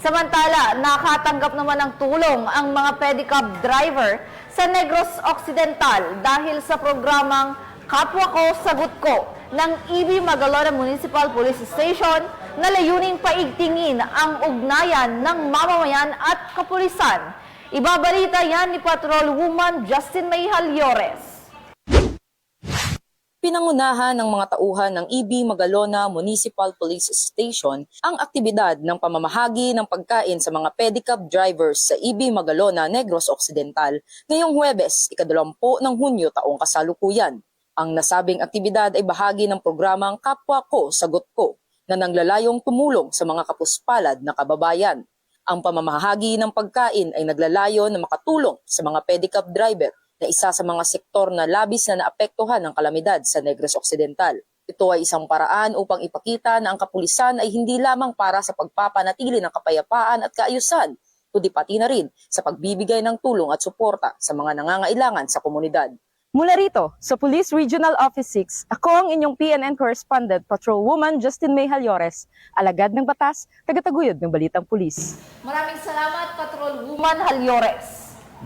Samantala, nakatanggap naman ng tulong ang mga pedicab driver sa Negros Occidental dahil sa programang Kapwa Ko, Sagot Ko ng EB Magalona Municipal Police Station na layuning paigtingin ang ugnayan ng mamamayan at kapulisan. Ibabalita yan ni Patrol Woman Justin May Halyores. Pinangunahan ng mga tauhan ng EB Magalona Municipal Police Station ang aktibidad ng pamamahagi ng pagkain sa mga pedicab drivers sa EB Magalona, Negros Occidental ngayong Huwebes, 20 ng Hunyo taong kasalukuyan. Ang nasabing aktibidad ay bahagi ng programang Kapwa Ko, Sagot Ko na nanglalayong tumulong sa mga kapuspalad na kababayan. Ang pamamahagi ng pagkain ay naglalayo na makatulong sa mga pedicab driver na isa sa mga sektor na labis na naapektuhan ng kalamidad sa Negros Occidental. Ito ay isang paraan upang ipakita na ang kapulisan ay hindi lamang para sa pagpapanatili ng kapayapaan at kaayusan, kundi pati na rin sa pagbibigay ng tulong at suporta sa mga nangangailangan sa komunidad. Mula rito, sa Police Regional Office 6, ako ang inyong PNN Correspondent, Patrol Woman Justin May Halyores, alagad ng batas, tagataguyod ng Balitang Pulis. Maraming salamat, Patrol Woman Halyores.